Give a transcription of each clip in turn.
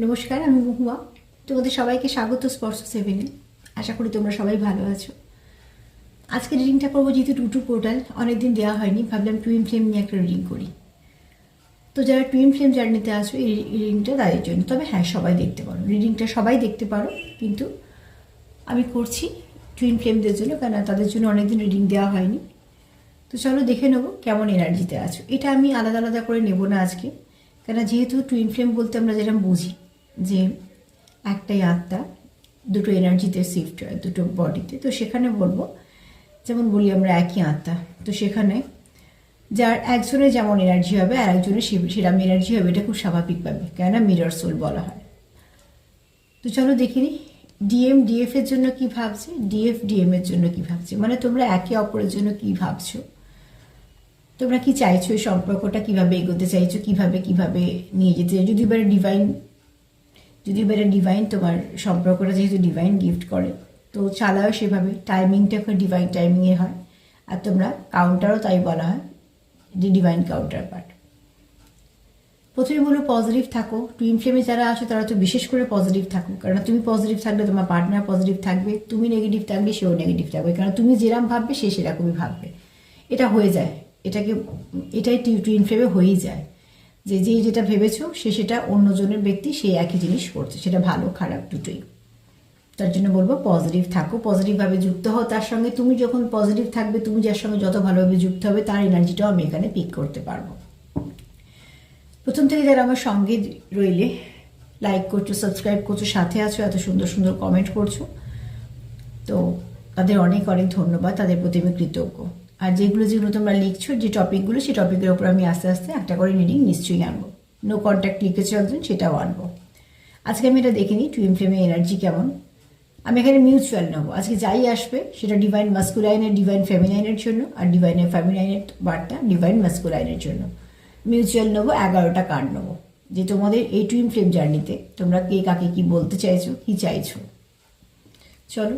নমস্কার, আমি মহুয়া। তোমাদের সবাইকে স্বাগত স্পর্শ সেভেনে। আশা করি তোমরা সবাই ভালো আছো। আজকে রিডিংটা করবো, যেহেতু টু পোর্টাল অনেকদিন দেওয়া হয়নি, ভাবলাম টুইন ফ্লেম নিয়ে একটা রিডিং করি। তো যারা টুইন ফ্লেম জার্নিতে আসো, এই রিডিংটা তাদের জন্য। তবে হ্যাঁ, সবাই দেখতে পারো, রিডিংটা সবাই দেখতে পারো, কিন্তু আমি করছি টুইন ফ্লেমদের জন্য, কেন তাদের জন্য অনেকদিন রিডিং দেওয়া হয়নি। তো চলো দেখে নেবো কেমন এনার্জিতে আছো। এটা আমি আলাদা আলাদা করে নেব না আজকে, কেন যেহেতু টুইন ফ্লেম বলতে আমরা যেরকম বুঝি যে একটাই আত্মা দুটো এনার্জিতে শিফট হয়, দুটো বডিতে। তো সেখানে বলবো, যেমন বলি আমরা একই আত্মা, তো সেখানে যার একজনের যেমন এনার্জি হবে আর একজনের সেরকম এনার্জি হবে, এটা খুব স্বাভাবিকভাবে, কেননা মিরর সোল বলা হয়। তো চলো দেখে নিই ডিএফ এর জন্য কি ভাবছে, ডিএম এর জন্য কি ভাবছে, মানে তোমরা একে অপরের জন্য কি ভাবছো, তোমরা কি চাইছো, এই সম্পর্কটা কিভাবে এগোতে চাইছো, কিভাবে নিয়ে যেতে চাইছো। যদি এবারে ডিভাইন তোমার সম্পর্কটা যেহেতু ডিভাইন গিফট করে, তো চালাও সেভাবে। টাইমিংটা এখন ডিভাইন টাইমিংয়ে হয়, আর তোমরা কাউন্টারও তাই বলা হয় যে ডিভাইন কাউন্টার পার্ট। প্রথমে বলো পজিটিভ থাকো। টুইন ফ্লেমে যারা আছো তারা তো বিশেষ করে পজিটিভ থাকো, কারণ তুমি পজিটিভ থাকলে তোমার পার্টনার পজিটিভ থাকবে, তুমি নেগেটিভ থাকবে সেও নেগেটিভ থাকবে, কারণ তুমি যেরকম ভাববে সে সেরকমই ভাববে। এটা হয়ে যায়, এটাই টুইন ফ্লেমে হয়েই যায়, যে যেটা ভেবেছো সেটা অন্যজনের ব্যক্তি সেই একই জিনিস করছে, সেটা ভালো খারাপ দুটোই। তার জন্য বলবো পজিটিভ থাকো, পজিটিভভাবে যুক্ত হও তার সঙ্গে। তুমি যখন পজিটিভ থাকবে, তুমি যার সঙ্গে যত ভালোভাবে যুক্ত হবে, তার এনার্জিটাও আমি এখানে পিক করতে পারবো। প্রথম থেকে যারা আমার সঙ্গে রইলে, লাইক করছো, সাবস্ক্রাইব করছো, সাথে আছো, এত সুন্দর সুন্দর কমেন্ট করছো, তো তাদের অনেক অনেক ধন্যবাদ, তাদের প্রতি আমি কৃতজ্ঞ। আর যেগুলো তোমরা লিখছো, যে টপিকগুলো, সেই টপিকের ওপর আমি আস্তে আস্তে একটা করে রিডিং নিশ্চয়ই আনবো। নো কন্ট্যাক্ট লিখেছো একজন, সেটাও আনবো। আজকে আমি এটা দেখে নিই টুইন ফ্লেমের এনার্জি কেমন। আমি এখানে মিউচুয়াল নেবো। আজকে যাই আসবে সেটা ডিভাইন মাস্কুলাইনের, ডিভাইন ফেমিনাইনের জন্য, আর ডিভাইনের ফেমিনাইনের বার্তা ডিভাইন মাস্কুলাইনের জন্য। মিউচুয়াল নেবো, 11টা কার্ড নেবো, যে তোমাদের এই টুইন ফ্লেম জার্নিতে তোমরা কে কাকে কি বলতে চাইছো, কি চাইছো। চলো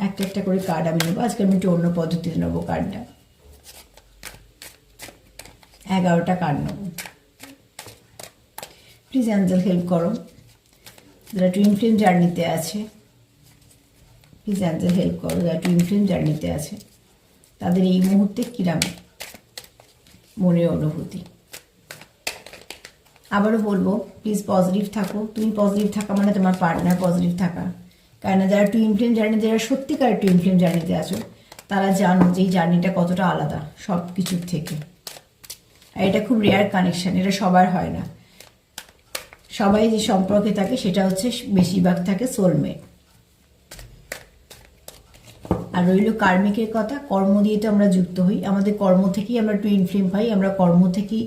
একটা একটা করে কার্ড আমি নেবো। আজকে আমি একটু অন্য পদ্ধতিতে নেবো কার্ডটা। 11টা কার্ড নেবো। প্লিজ অ্যাঞ্জেল হেল্প করো, যারা টুইন ফ্লেম জার্নিতে আছে। প্লিজ অ্যাঞ্জেল হেল্প করো, যারা টুইন ফ্লেম জার্নিতে আছে, তাদের এই মুহূর্তে কিরাম মনের অনুভূতি। আবারও বলবো, প্লিজ পজিটিভ থাকো। তুমি পজিটিভ থাকা মানে তোমার পার্টনার পজিটিভ থাকা, কারণ যারা টুইন ফ্লেম জার্নি, যারা সত্যিকার টুইন ফ্লেম জার্নিতে আছো, তারা জানো যে এই জার্নিটা কতটা আলাদা সব কিছুর থেকে। আর এটা খুব রেয়ার কানেকশন, এটা সবার হয় না। সবাই যে সম্পর্কে থাকে সেটা হচ্ছে বেশিরভাগ থাকে সোলমেট। আর রইল কার্মিকের কথা, কর্ম দিয়ে তো আমরা যুক্ত হই, আমাদের কর্ম থেকেই আমরা টুইন ফ্লেম পাই, আমরা কর্ম থেকেই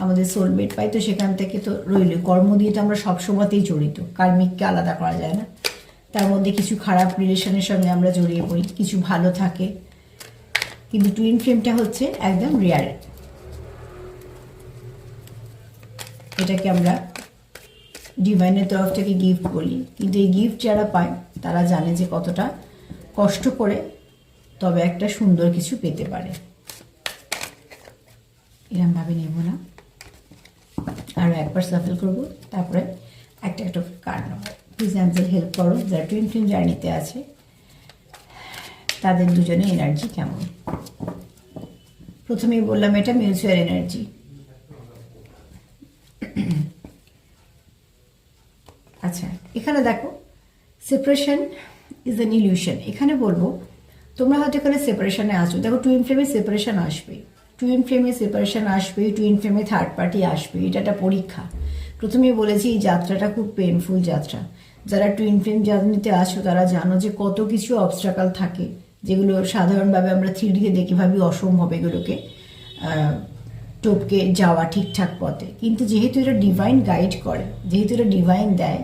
আমাদের সোলমেট পাই। তো সেখান থেকে তো রইল কর্ম দিয়ে তো আমরা সবসময়তেই জড়িত, কার্মিককে আলাদা করা যায় না। তার মধ্যে কিছু খারাপ রিলেশনের সঙ্গে আমরা জড়িয়ে পড়ি, কিছু ভালো থাকে, কিন্তু টুইন ফ্লেমটা হচ্ছে একদম রেয়ার। এটাকে আমরা ডিভাইনের তরফ থেকে গিফট বলি, কিন্তু এই গিফট যারা পায় তারা জানে যে কতটা কষ্ট করে তবে একটা সুন্দর কিছু পেতে পারে। এরমভাবে নেব না, আরও একবার সাফল করবো, তারপরে একটা একটা কার্ড নেব। প্লিজ অ্যাঞ্জেল হেল্প করো, যারা টুইন ফ্লেম জার্নিতে আছে তাদের দুজনে এনার্জি কেমন। প্রথমেই বললাম এটা মিউচুয়াল এনার্জি। আচ্ছা, এখানে দেখো সেপারেশন ইজ অ্যান ইলিউশন। এখানে বলবো তোমরা হয়তো এখানে সেপারেশনে আছো। দেখো টুইন ফ্লেমে সেপারেশন আসবে, টুইন ফ্লেমে সেপারেশন আসবে, টুইন ফ্লেমে থার্ড পার্টি আসবে, এটা একটা পরীক্ষা। প্রথমেই বলেছি এই যাত্রাটা খুব পেনফুল যাত্রা। যারা টুইন ফ্লেম জার্নিতে আছো তারা জানো যে কত কিছু অবস্ট্রাকল থাকে, যেগুলো সাধারণভাবে আমরা 3Dতে দেখি ভাবি অসম্ভব এগুলোকে টপকে যাওয়া ঠিকঠাক পথে। কিন্তু যেহেতু এটা ডিভাইন গাইড করে, যেহেতু এটা ডিভাইন দেয়,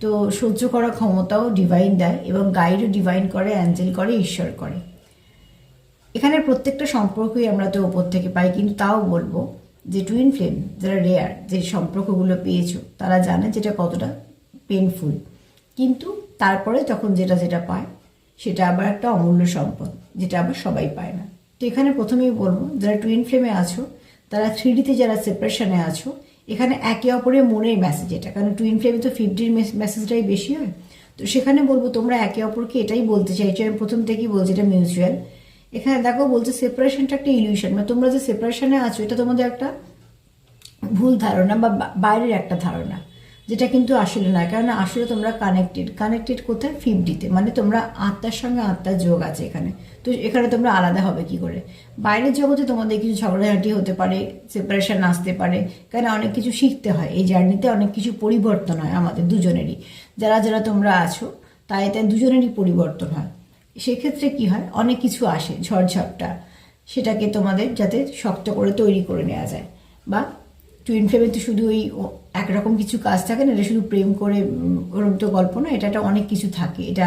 তো সহ্য করার ক্ষমতাও ডিভাইন দেয়, এবং গাইডও ডিভাইন করে, অ্যাঞ্জেল করে, ঈশ্বর করে। এখানে প্রত্যেকটা সম্পর্কই আমরা তো ওপর থেকে পাই, কিন্তু তাও বলবো যে টুইন ফ্লেম যারা রেয়ার, যে সম্পর্কগুলো পেয়েছো, তারা জানে যেটা কতটা পেনফুল, কিন্তু তারপরে তখন যেটা পায় সেটা আবার একটা অমূল্য সম্পদ, যেটা আবার সবাই পায় না। তো এখানে প্রথমেই বলবো যারা টুইন ফ্লেমে আছো, তারা 3Dতে যারা সেপারেশনে আছো, এখানে একে অপরের মনের মেসেজ এটা, কারণ টুইন ফ্লেমে তো 50 মেসেজটাই বেশি হয়। তো সেখানে বলবো তোমরা একে অপরকে এটাই বলতে চাইছো, আমি প্রথম থেকেই বলছি এটা মিউচুয়াল। এখানে দেখো বলছে সেপারেশনটা একটা ইলিউশন, মানে তোমরা যে সেপারেশনে আছো এটা তোমাদের একটা ভুল ধারণা বা বাইরের একটা ধারণা, যেটা কিন্তু আসলে নয়। কেননা আসলে তোমরা কানেক্টেড কোথায়? 50-তে, মানে তোমরা আত্মার সঙ্গে আত্মার যোগ আছে এখানে। তো এখানে তোমরা আলাদা হবে কি করে? বাইরের জগতে তোমাদের কিছু ঝগড়াঝাটি হতে পারে, সেপারেশন আসতে পারে, কেন অনেক কিছু শিখতে হয় এই জার্নিতে, অনেক কিছু পরিবর্তন হয় আমাদের দুজনেরই, যারা যারা তোমরা আছো তাই দুজনেরই পরিবর্তন হয়। সেক্ষেত্রে কি হয়, অনেক কিছু আসে ঝড়ঝাপটা, সেটাকে তোমাদের যাতে শক্ত করে তৈরি করে নেওয়া যায়। বা টুইন ফ্লেমে তো শুধু ওই একরকম কিছু কাজ থাকে না, এটা শুধু প্রেম করে ওরম তো গল্প না, এটা অনেক কিছু থাকে। এটা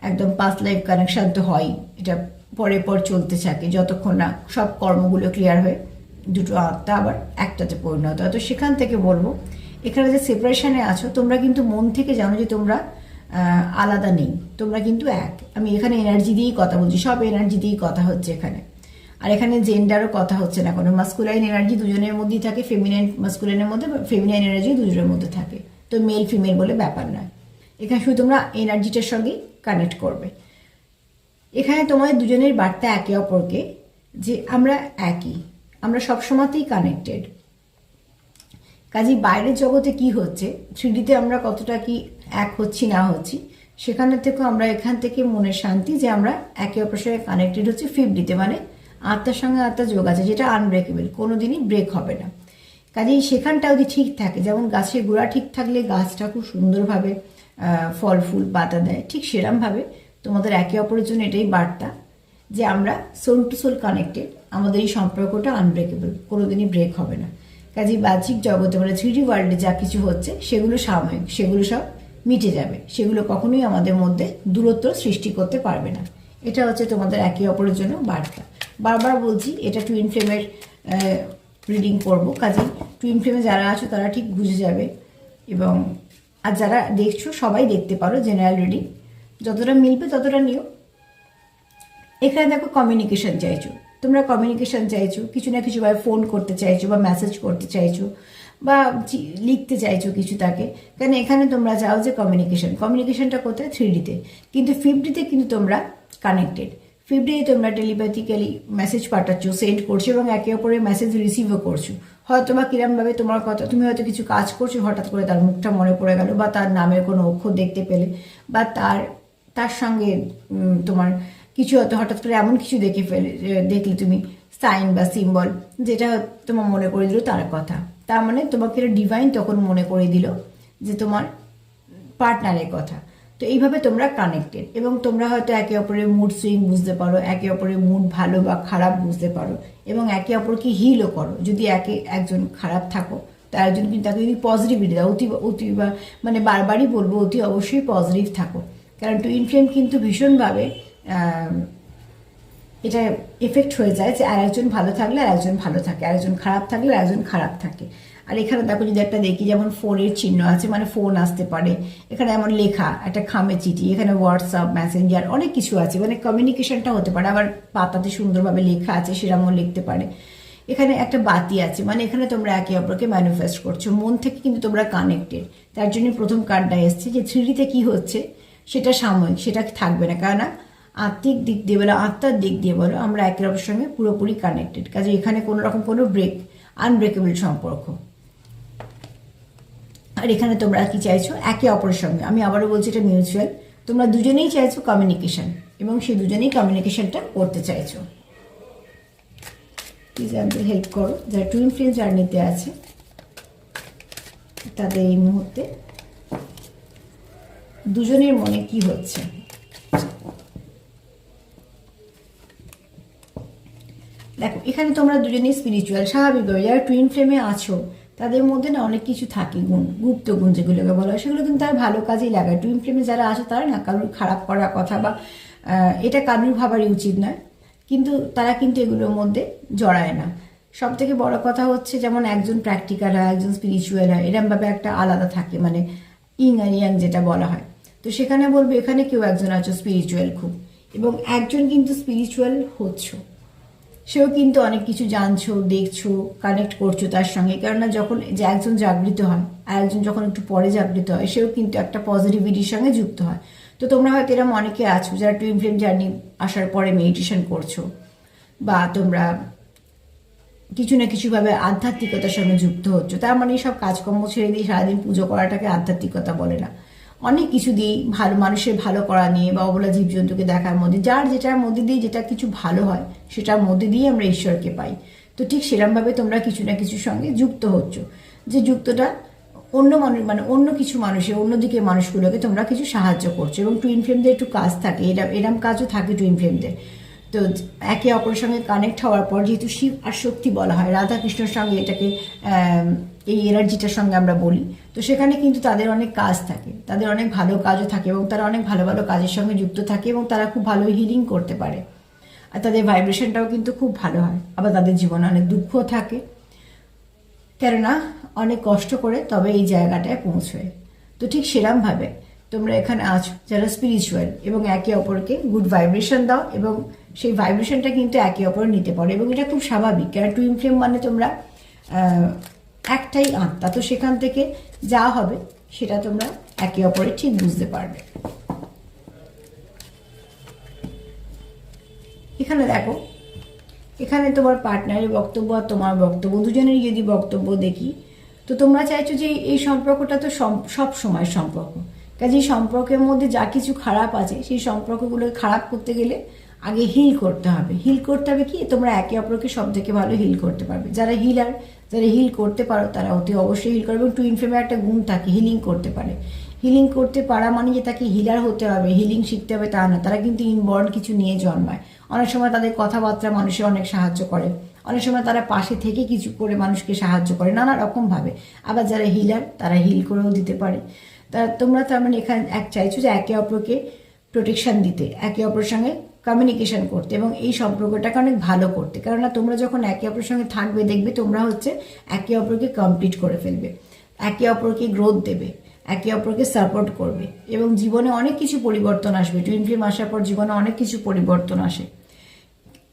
একদম পাস্ট লাইফ কানেকশন তো হয়, এটা পরে পর চলতে থাকে যতক্ষণ না সব কর্মগুলো ক্লিয়ার হয়ে দুটো আত্মা আবার একটাতে পরিণত হয়। তো সেখান থেকে বলবো এখানে যে সেপারেশনে আছো তোমরা কিন্তু মন থেকে জানো যে তোমরা আলাদা নেই, তোমরা কিন্তু এক। আমি এখানে এনার্জি দিয়েই কথা বলছি, সব এনার্জি দিয়েই কথা হচ্ছে এখানে। আর এখানে জেন্ডারও কথা হচ্ছে না কোনো, মাস্কুলাইন এনার্জি দুজনের মধ্যেই থাকে, ফেমিনাইন মাস্কুলাইনের মধ্যে, ফেমিনাইন এনার্জি দুজনের মধ্যে থাকে। তো মেল ফিমেল বলে ব্যাপার নয়, এখানে শুধু তোমরা এনার্জিটার সঙ্গেই কানেক্ট করবে। এখানে তোমাদের দুজনের বার্তা একে অপরকে যে আমরা একই, আমরা সবসময়তেই কানেক্টেড। কাজেই বাইরের জগতে কি হচ্ছে, 3Dতে আমরা কতটা কি এক হচ্ছি না হচ্ছি, সেখানে থেকেও আমরা এখান থেকে মনের শান্তি যে আমরা একে অপরের সঙ্গে কানেক্টেড হচ্ছে 50-তে, মানে আত্মার সঙ্গে আত্মার যোগ আছে, যেটা আনব্রেকেবল, কোনোদিনই ব্রেক হবে না। কাজেই সেখানটা যদি ঠিক থাকে, যেমন গাছের গোড়া ঠিক থাকলে গাছটা খুব সুন্দরভাবে ফল ফুল পাতা দেয়, ঠিক সেরমভাবে তোমাদের একে অপরের জন্য এটাই বার্তা যে আমরা সোল টু সোল কানেক্টেড, আমাদের এই সম্পর্কটা আনব্রেকেবল, কোনোদিনই ব্রেক হবে না। কাজেই বাহ্যিক জগতে মানে 3D ওয়ার্ল্ডে যা কিছু হচ্ছে সেগুলো সাময়িক, সেগুলো সব মিটে যাবে, সেগুলো কখনোই আমাদের মধ্যে দূরত্ব সৃষ্টি করতে পারবে না। এটা হচ্ছে তোমাদের একে অপরের জন্য বার্তা। বারবার বলছি এটা টুইন ফ্লেমের রিডিং করবো, কাজেই টুইন ফ্লেমে যারা আছো তারা ঠিক বুঝে যাবে, এবং আর যারা দেখছো সবাই দেখতে পারো জেনারেল রিডিং, যতটা মিলবে ততটা নিও। এখানে দেখো কমিউনিকেশন চাইছো, তোমরা কমিউনিকেশন চাইছো, কিছু না কিছুভাবে ফোন করতে চাইছো বা মেসেজ করতে চাইছো বা লিখতে চাইছো কিছু তাকে, কারণ এখানে তোমরা চাও যে কমিউনিকেশনটা কোথায়? 3Dতে, কিন্তু 50-তে কিন্তু তোমরা কানেক্টেড। 50-তে তোমরা টেলিপ্যাথিক্যালি মেসেজ পাঠাচ্ছ, সেন্ড করছো, এবং একে অপরের মেসেজ রিসিভও করছো। হয়তো বা কিরমভাবে তোমার কথা, তুমি হয়তো কিছু কাজ করছো, হঠাৎ করে তার মুখটা মনে পড়ে গেল, বা তার নামের কোনো অক্ষর দেখতে পেলে, বা তার সঙ্গে তোমার কিছু হয়তো হঠাৎ করে এমন কিছু দেখলে তুমি সাইন বা সিম্বল, যেটা তোমার মনে করে দিল তার কথা, তার মানে তোমাকে ডিভাইন তখন মনে করে দিল যে তোমার পার্টনারের কথা। তো এইভাবে তোমরা কানেক্টেড, এবং তোমরা হয়তো একে অপরের মুড সুইং বুঝতে পারো, একে অপরের মুড ভালো বা খারাপ বুঝতে পারো, এবং একে অপরকে হিলও করো। যদি একজন খারাপ থাকো, তার একজন কিন্তু তাকে যদি পজিটিভিটি দাও, অতি মানে বারবারই বলবো অতি অবশ্যই পজিটিভ থাকো, কারণ টুইন ফ্লেম কিন্তু ভীষণভাবে এটা এফেক্ট হয়ে যায় যে আরেকজন ভালো থাকলে আরেকজন ভালো থাকে, আরেকজন খারাপ থাকলে আরেকজন খারাপ থাকে। আর এখানে দেখো যদি একটা দেখি, যেমন ফোনের চিহ্ন আছে, মানে ফোন আসতে পারে, এখানে এমন লেখা একটা খামে চিঠি, এখানে হোয়াটসঅ্যাপ, মেসেঞ্জার, অনেক কিছু আছে, মানে কমিউনিকেশনটা হতে পারে। আবার পাতাতে সুন্দরভাবে লেখা আছে, সেরকমও লিখতে পারে। এখানে একটা বাতি আছে, মানে এখানে তোমরা একে অপরকে ম্যানিফেস্ট করছো, মন থেকে কিন্তু তোমরা কানেক্টেড। তার জন্য প্রথম কার্ডটা এসছে যে 3Dতে কি হচ্ছে সেটা সাময়িক, সেটা থাকবে না, কেননা আত্মিক দিক দিয়ে বলো, আত্মার দিক দিয়ে বলো, আমরা একে অপরের সঙ্গে পুরোপুরি কানেক্টেড। কাজে এখানে কোনো রকম কোনো আনব্রেকেবল সম্পর্ক। আর এখানে তোমরা কি চাইছো? একে অপরের সঙ্গে, আমি আবারও বলছি এটা মিউচুয়াল, তোমরা দুজনেই চাইছো কমিউনিকেশন, এবং সেই দুজনেই কমিউনিকেশনটা করতে চাইছো। প্লিজ আমাদের হেল্প করো, যারা টুইন ফ্লেম জার্নিতে আছে তাদের এই মুহূর্তে দুজনের মনে কি হচ্ছে। দেখো এখানে তোমরা দুজনেই স্পিরিচুয়াল, স্বাভাবিকভাবে যারা টুইন ফ্লেমে আছো তাদের মধ্যে না অনেক কিছু থাকে, গুণ, গুপ্ত গুণ যেগুলোকে বলা হয়, সেগুলো কিন্তু তারা ভালো কাজেই লাগায়। টুইন ফ্লেমে যারা আছে তারা না কারোর খারাপ করার কথা বা এটা কারোর ভাবারই উচিত নয়, কিন্তু তারা কিন্তু এগুলোর মধ্যে জড়ায় না। সব থেকে বড় কথা হচ্ছে, যেমন একজন প্র্যাকটিক্যাল হয়, একজন স্পিরিচুয়াল হয়, এরমভাবে একটা আলাদা থাকে, মানে ইং আর ইয়াং যেটা বলা হয়। তো সেখানে বলবো এখানে কেউ একজন আছো স্পিরিচুয়াল খুব, এবং একজন কিন্তু স্পিরিচুয়াল হচ্ছ, সেও কিন্তু অনেক কিছু জানছো, দেখছো, কানেক্ট করছো তার সঙ্গে। কেননা যখন যে একজন জাগৃত হয় আর একজন যখন একটু পরে জাগৃত হয়, সেও কিন্তু একটা পজিটিভিটির সঙ্গে যুক্ত হয়। তো তোমরা হয়তো এরকম অনেকে আছো যারা টুইন ফ্লেম জার্নি আসার পরে মেডিটেশন করছো, বা তোমরা কিছু না কিছুভাবে আধ্যাত্মিকতার সঙ্গে যুক্ত হচ্ছে। তার মানে সব কাজকর্ম ছেড়ে দিয়ে সারাদিন পুজো করাটাকে আধ্যাত্মিকতা বলে না। অনেক কিছু দিয়েই ভালো, মানুষের ভালো করা নিয়ে বা অবলা জীবজন্তুকে দেখার মধ্যে, যার যেটার মধ্যে দিয়ে যেটা কিছু ভালো হয় সেটার মধ্যে দিয়ে আমরা ঈশ্বরকে পাই। তো ঠিক সেরকমভাবে তোমরা কিছু না কিছুর সঙ্গে যুক্ত হচ্ছ, যে যুক্তটা অন্য মানুষ, মানে অন্য কিছু মানুষের, অন্যদিকে মানুষগুলোকে তোমরা কিছু সাহায্য করছো। এবং টুইন ফ্লেমদের একটু কাজ থাকে, এরম কাজও থাকে টুইন ফ্লেমদের। তো একে অপরের সঙ্গে কানেক্ট হওয়ার পর, যেহেতু শিব আর শক্তি বলা হয়, রাধা কৃষ্ণের সঙ্গে এটাকে এই এনার্জিটার সঙ্গে আমরা বলি, তো সেখানে কিন্তু তাদের অনেক কাজ থাকে, তাদের অনেক ভালো কাজও থাকে, এবং তারা অনেক ভালো ভালো কাজের সঙ্গে যুক্ত থাকে, এবং তারা খুব ভালো হিলিং করতে পারে। আর তাদের ভাইব্রেশনটাও কিন্তু খুব ভালো হয়। আবার তাদের জীবনে অনেক দুঃখও থাকে, কেননা অনেক কষ্ট করে তবে এই জায়গাটায় পৌঁছয়। তো ঠিক সেরমভাবে তোমরা এখানে আছো যারা স্পিরিচুয়াল, এবং একে অপরকে গুড ভাইব্রেশন দাও, এবং সেই ভাইব্রেশনটা কিন্তু একে অপর নিতে পারো। এবং এটা খুব স্বাভাবিক, কারণ টুইন ফ্লেম মানে তোমরা একটাই আত্মা। তো সেখান থেকে যা হবে সেটা তোমরা একে অপরে ঠিক বুঝতে পারবে। এখানে দেখো, এখানে তোমার পার্টনারের বক্তব্য আর তোমার বক্তব্য, দুজনেরই যদি বক্তব্য দেখি, তো তোমরা চাইছো যে এই সম্পর্কটা তো সব সময়ের সম্পর্ক। কাজে সম্পর্কের মধ্যে যা কিছু খারাপ আছে, সেই সম্পর্কগুলোকে খারাপ করতে গেলে আগে হিল করতে হবে। হিল করতে হবে কি, তোমরা একে অপরকে সব থেকে ভালো হিল করতে পারবে। যারা হিলার, যারা হিল করতে পারো, তারা অতি অবশ্যই হিল করবে। এবং টুইন ফ্লেমের একটা গুণ থাকে, হিলিং করতে পারে। হিলিং করতে পারা মানে যে তাকে হিলার হতে হবে, হিলিং শিখতে হবে তা না। তারা কিন্তু ইনবর্ন কিছু নিয়ে জন্মায়। অনেক সময় তাদের কথাবার্তা মানুষের অনেক সাহায্য করে, অনেক সময় তারা পাশে থেকে কিছু করে মানুষকে সাহায্য করে নানা রকমভাবে। আবার যারা হিলার, তারা হিল করেও দিতে পারে। তা তোমরা তার মানে এখানে চাইছো যে একে অপরকে প্রোটেকশন দিতে, একে অপরের সঙ্গে কমিউনিকেশন করতে, এবং এই সম্পর্কটাকে অনেক ভালো করতে। কেননা তোমরা যখন একে অপরের সঙ্গে থাকবে, দেখবে তোমরা হচ্ছে একে অপরকে কমপ্লিট করে ফেলবে, একে অপরকে গ্রোথ দেবে, একে অপরকে সাপোর্ট করবে, এবং জীবনে অনেক কিছু পরিবর্তন আসবে। টুইন ফ্লেম আসার পর জীবনে অনেক কিছু পরিবর্তন আসে।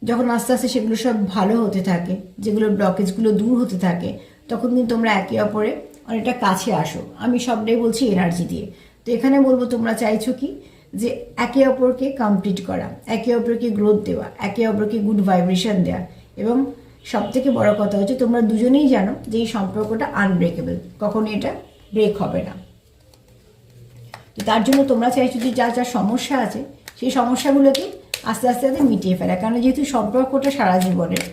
যখন আস্তে আস্তে সেগুলো সব ভালো হতে থাকে, যেগুলো ব্লকেজগুলো দূর হতে থাকে, তখন কিন্তু তোমরা একে অপরে অনেকটা কাছে আসো। আমি সবটাই বলছি এনার্জি দিয়ে। তো এখানে বলবো, তোমরা চাইছো কি, যে একে অপরকে কমপ্লিট করা, একে অপরকে গ্রোথ দেওয়া, একে অপরকে গুড ভাইব্রেশন দেওয়া। এবং সব থেকে বড় কথা হচ্ছে, তোমরা দুজনেই জানো যে এই সম্পর্কটা আনব্রেকেবল, কখনো এটা ব্রেক হবে না। তো তার জন্য তোমরা চাইছো যে যা যা সমস্যা আছে, সেই সমস্যাগুলোকে আস্তে আস্তে আস্তে মিটিয়ে ফেলা। কারণ যেহেতু সম্পর্কটা সারা জীবনের,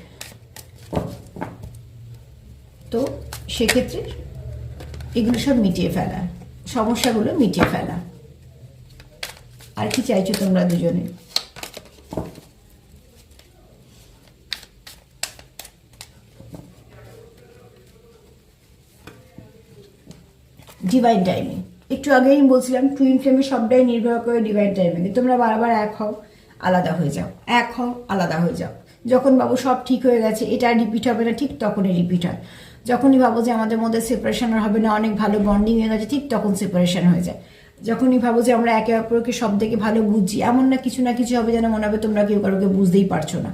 তো সেক্ষেত্রে এগুলো সব মিটিয়ে ফেলা, সমস্যাগুলো মিটিয়ে ফেলা। আর কি চাইছো তোমরা দুজনে? ডিভাইন টাইমিং, একটু আগেই বলছিলাম টুইন ফ্লেমে সবটাই নির্ভর করে ডিভাইন টাইমিংয়ে। তোমরা বারবার এক হও, আলাদা হয়ে যাও, এক হও, আলাদা হয়ে যাও। যখন ভাবো সব ঠিক হয়ে গেছে, এটা রিপিট হবে না, ঠিক তখনই রিপিট হয়। যখনই ভাবো যে আমাদের মধ্যে সেপারেশন হবে না, অনেক ভালো বন্ডিং হয়ে গেছে, ঠিক তখন সেপারেশন হয়ে যায়। যখনই ভাবো যে আমরা একে অপরকে সব থেকে ভালো বুঝছি, এমন না কিছু হবে যেন মনে হবে তোমরা কেউ কারোকে বুঝতেই পারছো না।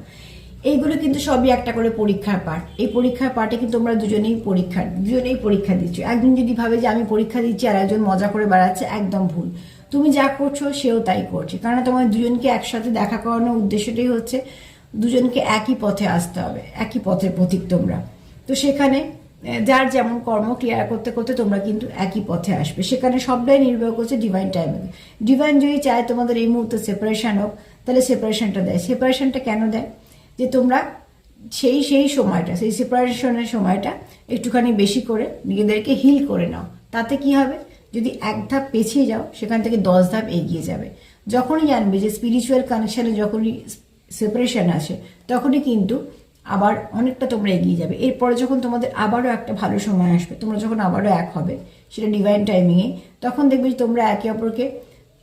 এইগুলো কিন্তু সবই একটা করে পরীক্ষার পার্ট। এই পরীক্ষার পার্টে কিন্তু তোমরা দুজনেই পরীক্ষা দিচ্ছ। একজন যদি ভাবে যে আমি পরীক্ষা দিচ্ছি আর একজন মজা করে বেড়াচ্ছে, একদম ভুল। তুমি যা করছো সেও তাই করছে। কারণ তোমার দুজনকে একসাথে দেখা করানোর উদ্দেশ্যটাই হচ্ছে দুজনকে একই পথে আসতে হবে, একই পথের পথিক তোমরা। তো সেখানে যার যেমন কর্ম ক্লিয়ার করতে করতে তোমরা কিন্তু একই পথে আসবে। সেখানে সবটাই নির্ভর করছে ডিভাইন টাইমিং। ডিভাইন যদি চায় তোমাদের এই মুহূর্তে সেপারেশন হোক, তাহলে সেপারেশনটা দেয়। সেপারেশনটা কেন দেয়? যে তোমরা সেই সময়টা, সেই সেপারেশনের সময়টা একটুখানি বেশি করে নিজেদেরকে হিল করে নাও। তাতে কি হবে, যদি এক ধাপ পেছিয়ে যাও, সেখান থেকে 10 ধাপ এগিয়ে যাবে। যখনই জানবে যে স্পিরিচুয়াল কানেকশানে যখনই সেপারেশন আসে, তখনই কিন্তু আবার অনেকটা তোমরা এগিয়ে যাবে। এরপরে যখন তোমাদের আবারও একটা ভালো সময় আসবে, তোমরা যখন আবারও এক হবে, সেটা ডিভাইন টাইমিংয়ে, তখন দেখবে যে তোমরা একে অপরকে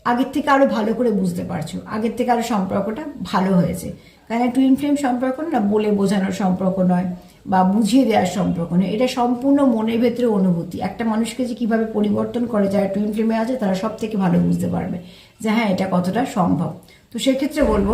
আগের থেকে আরও ভালো করে বুঝতে পারছো, আগের থেকে আরও সম্পর্কটা ভালো হয়েছে। কারণ টুইন ফ্লেম সম্পর্ক না বলে বোঝানোর সম্পর্ক নয়, বা বুঝিয়ে দেওয়ার সম্পর্ক নয়। এটা সম্পূর্ণ মনের ভেতরে অনুভূতি। একটা মানুষকে যে কীভাবে পরিবর্তন করে, যারা টুইন ফ্লেমে আছে তারা সব থেকে ভালো বুঝতে পারবে যে হ্যাঁ, এটা কতটা সম্ভব। তো সেক্ষেত্রে বলবো,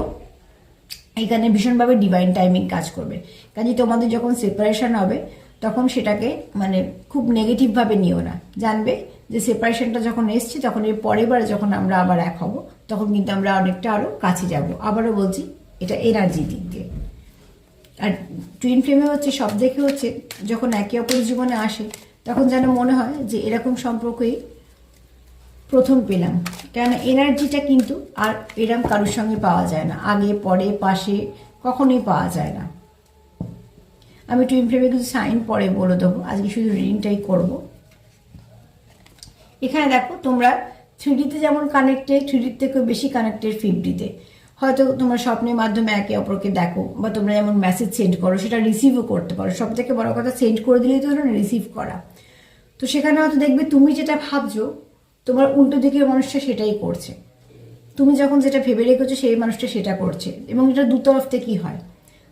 এখানে ভীষণভাবে ডিভাইন টাইমিং কাজ করবে। কাজে তোমাদের যখন সেপারেশন হবে তখন সেটাকে মানে খুব নেগেটিভভাবে নিও না, জানবে যে সেপারেশনটা যখন এসছে তখন এর পরের বার যখন আমরা আবার এক হব তখন কিন্তু আমরা অনেকটা আরও কাছে যাব। আবারও বলছি, এটা এনার্জি দিক দিয়ে। আর টুইন ফ্লেমে হচ্ছে সব দেখে হচ্ছে যখন একে অপরের জীবনে আসে তখন যেন মনে হয় যে এরকম সম্পর্কই প্রথম পেলাম, কেন এনার্জিটা কিন্তু আর এরম কারোর সঙ্গে পাওয়া যায় না, আগে পরে পাশে কখনোই পাওয়া যায় না। আমি টুইন ফ্লেমে কিছু সাইন পরে বলে দেবো, আজকে শুধু রিডিংটাই করব। এখানে দেখো তোমরা 3Dতে যেমন কানেক্টেড, 3Dর থেকেও বেশি কানেক্টেড 5Dতে। হয়তো তোমরা স্বপ্নের মাধ্যমে একে অপরকে দেখো, বা তোমরা যেমন মেসেজ সেন্ড করো সেটা রিসিভও করতে পারো। সব থেকে বড় কথা সেন্ড করে দিলেই তো হলো না, রিসিভ করা। তো সেখানে হয়তো দেখবে তুমি যেটা ভাবছো তোমার উল্টো দিকের মানুষটা সেটাই করছে, তুমি যখন যেটা ভেবে রেখেছো সেই মানুষটা সেটা করছে, এবং এটা দু তরফ থেকেই হয়।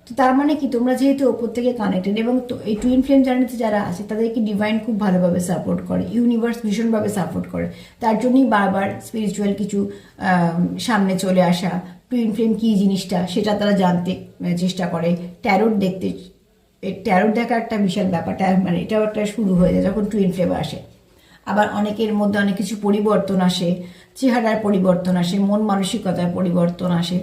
তো তার মানে কি, তোমরা যেহেতু ওপর থেকে কানেক্টেড, এবং এই টুইন ফ্লেম জার্নিতে যারা আছে তাদেরকে ডিভাইন খুব ভালোভাবে সাপোর্ট করে, ইউনিভার্স ভীষণভাবে সাপোর্ট করে। তার জন্যই বারবার স্পিরিচুয়াল কিছু সামনে চলে আসা, টুইন ফ্লেম কী জিনিসটা সেটা তারা জানতে চেষ্টা করে। ট্যারোট দেখতে, ট্যারোট দেখা একটা বিশাল ব্যাপারটা, মানে এটাও একটা শুরু হয়ে যায় যখন টুইন ফ্লেম আসে। আবার অনেকের মধ্যে অনেক কিছু পরিবর্তন আসে, চেহারার পরিবর্তন আসে, মন মানসিকতার পরিবর্তন আসে,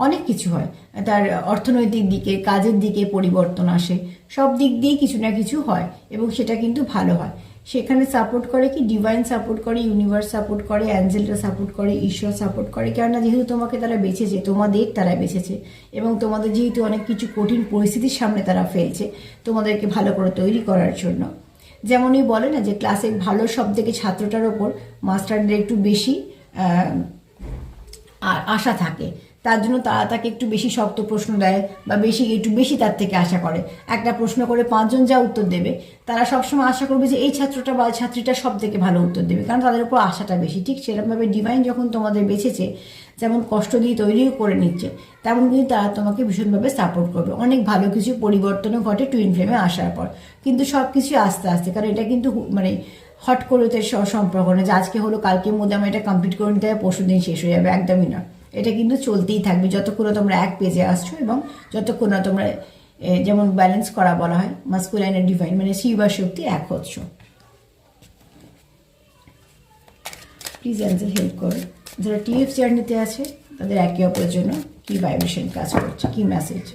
অনেক কিছু হয়। তার অর্থনৈতিক দিকে, কাজের দিকে পরিবর্তন আসে, সব দিক দিয়ে কিছু না কিছু হয়, এবং সেটা কিন্তু ভালো হয়। সেখানে সাপোর্ট করে কি, ডিভাইন সাপোর্ট করে, ইউনিভার্স সাপোর্ট করে, অ্যাঞ্জেলরা সাপোর্ট করে, ঈশ্বর সাপোর্ট করে। কেননা যেহেতু তোমাকে তারা বেছেছে, তোমাদের তারা বেছেছে, এবং তোমাদের যেহেতু অনেক কিছু কঠিন পরিস্থিতির সামনে তারা ফেলছে তোমাদেরকে ভালো করে তৈরি করার জন্য। যেমনই বলে না যে ক্লাসে ভালো সব থেকে ছাত্রটার ওপর মাস্টারদের একটু বেশি আশা থাকে, তার জন্য তারা তাকে একটু বেশি শক্ত প্রশ্ন দেয়, বা একটু বেশি তার থেকে আশা করে। একটা প্রশ্ন করে 5 জন যা উত্তর দেবে তারা সবসময় আশা করবে যে এই ছাত্রটা বা ছাত্রীটা সব থেকে ভালো উত্তর দেবে, কারণ তাদের উপর আশাটা বেশি। ঠিক সেরকমভাবে ডিভাইন যখন তোমাদের বেঁচেছে, যেমন কষ্ট দিয়ে তৈরিও করে নিচ্ছে, তেমন কিন্তু তারা তোমাকে ভীষণভাবে সাপোর্ট করবে। অনেক ভালো কিছু পরিবর্তনও ঘটে টুইন ফ্লেমে আসার পর, কিন্তু সব কিছু আস্তে আস্তে, কারণ এটা কিন্তু মানে হট করে তো সম্পর্ক না যে আজকে হলো কালকের মধ্যে আমরা এটা কমপ্লিট করে নিতে হবে, পরশু দিন শেষ হয়ে যাবে, একদমই না। এটা কিন্তু চলতেই থাকবে যতক্ষণ তোমরা এক পেজে আসছো, এবং যতক্ষণ না তোমরা যেমন ব্যালেন্স করা বলা হয়, মাস্কুলাইন আর ডিভাইন মানে শিব আর শক্তি এক হচ্ছ। প্লিজ অ্যাঞ্জেল হেল্প করো, যারা টিএফ জার্নিতে আছে তাদের একে অপরের জন্য কি ভাইব্রেশন কাজ করছে, কি মেসেজ।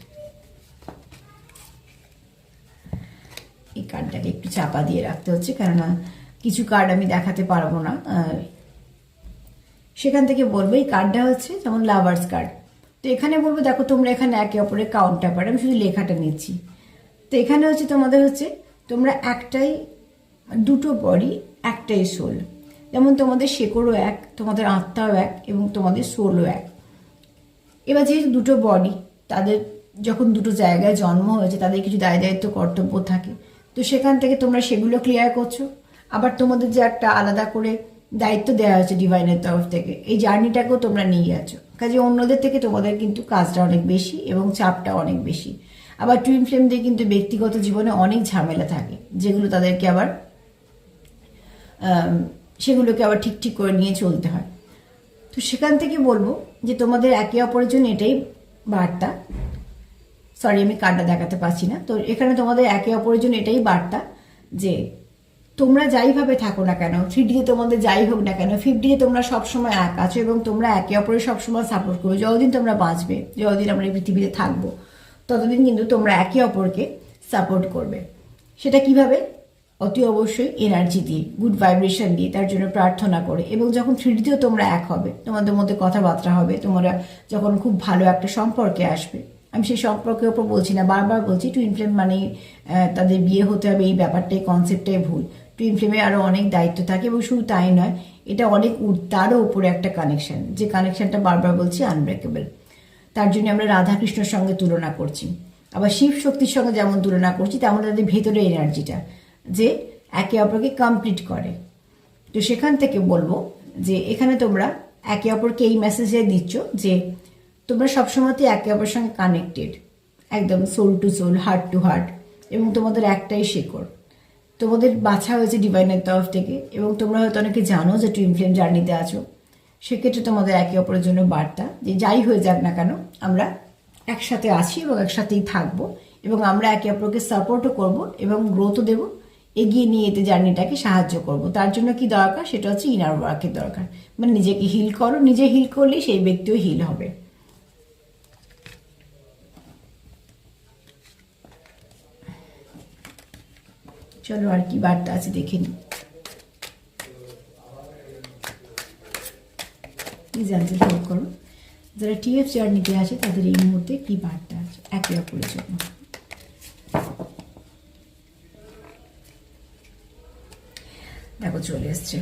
এই কার্ডটাকে একটু চাপা দিয়ে রাখতে হচ্ছে, কেননা কিছু কার্ড আমি দেখাতে পারবো না। সেখান থেকে বলবো এই কার্ডটা হচ্ছে যেমন লাভার্স কার্ড। তো এখানে বলবো দেখো তোমরা এখানে একে অপরের কাউন্টার পার্ট, আমি শুধু লেখাটা নিচ্ছি। তো এখানে হচ্ছে তোমাদের হচ্ছে তোমরা একটাই, দুটো বডি একটাই সোল। যেমন তোমাদের শেকড়ও এক, তোমাদের আত্মাও এক, এবং তোমাদের সোলও এক। এবার যেহেতু দুটো বডি, তাদের যখন দুটো জায়গায় জন্ম হয়েছে তাদের কিছু দায় দায়িত্ব কর্তব্য থাকে, তো সেখান থেকে তোমরা সেগুলো ক্লিয়ার করছো। আবার তোমাদের যে একটা আলাদা করে দায়িত্ব দেওয়া হয়েছে ডিভাইনের তরফ থেকে, এই জার্নিটাকেও তোমরা নিয়ে যাচ্ছ। কাজে অন্যদের থেকে তোমাদের কিন্তু কাজটা অনেক বেশি এবং চাপটা অনেক বেশি। আবার টুইন ফ্লেম দিয়ে কিন্তু ব্যক্তিগত জীবনে অনেক ঝামেলা থাকে, যেগুলো তাদেরকে আবার সেগুলোকে আবার ঠিক ঠিক করে নিয়ে চলতে হয়। তো সেখান থেকে বলবো যে তোমাদের একে অপরের জন্য এটাই বার্তা। সরি, আমি কার্ডটা দেখাতে পারছি না। তো এখানে তোমাদের একে অপরের জন্য এটাই বার্তা যে তোমরা যাইভাবে থাকো না কেন, 3Dতে তোমাদের যাই হোক না কেন, 5Dতে তোমরা সবসময় এক আছো, এবং তোমরা একে অপরের সবসময় সাপোর্ট করবে। যতদিন তোমরা বাঁচবে, যতদিন আমরা এই পৃথিবীতে থাকবো, ততদিন কিন্তু তোমরা একে অপরকে সাপোর্ট করবে। সেটা কিভাবে? অতি অবশ্যই এনার্জি দিয়ে, গুড ভাইব্রেশন দিয়ে, তার জন্য প্রার্থনা করে। এবং যখন 3Dতেও তোমরা এক হবে, তোমাদের মধ্যে কথাবার্তা হবে, তোমরা যখন খুব ভালো একটা সম্পর্কে আসবে, আমি সেই সম্পর্কের ওপর বলছি না, বারবার বলছি টুইন ফ্লেম মানে তাদের বিয়ে হতে হবে এই ব্যাপারটাই, কনসেপ্টটাই ভুল। টুইন ফ্লেমে আরও অনেক দায়িত্ব থাকে, এবং শুধু তাই নয়, এটা অনেক তারও উপরে একটা কানেকশন, যে কানেকশনটা বারবার বলছি আনব্রেকেবল। তার জন্য আমরা রাধা কৃষ্ণর সঙ্গে তুলনা করছি, আবার শিব শক্তির সঙ্গে যেমন তুলনা করছি, তেমন তাদের ভেতরে এনার্জিটা যে একে অপরকে কমপ্লিট করে। তো সেখান থেকে বলবো যে এখানে তোমরা একে অপরকে এই মেসেজে দিচ্ছ যে তোমরা সবসময়তে একে অপরের সঙ্গে কানেক্টেড, একদম soul to soul, heart to heart, এবং তোমাদের একটাই শেকড়। তোমাদের বাছা হয়েছে ডিভাইনের তরফ থেকে, এবং তোমরা হয়তো অনেকে জানো যে টুইন ফ্লেম জার্নিতে আছো। সেক্ষেত্রে তোমাদের একে অপরের জন্য বার্তা যে যাই হয়ে যাক না কেন, আমরা একসাথে আছি এবং একসাথেই থাকবো, এবং আমরা একে অপরকে সাপোর্টও করব এবং গ্রোথও দেবো, এগিয়ে নিয়ে যেতে জার্নিটাকে সাহায্য করব। তার জন্য কি দরকার, সেটা হচ্ছে ইনার ওয়ার্কের দরকার। মানে নিজেকে হিল করো, নিজে হিল করলেই সেই ব্যক্তিও হিল হবে। চলো আর কি বার্তা আছে দেখে নিই। প্লিজ অ্যান্সার হেল্প করো। যারা টিএফ জার্নিতে আছে তাদের এই মুহূর্তে কি বার্তা আছে একে অপরের জন্য। দেখো চলে এসছে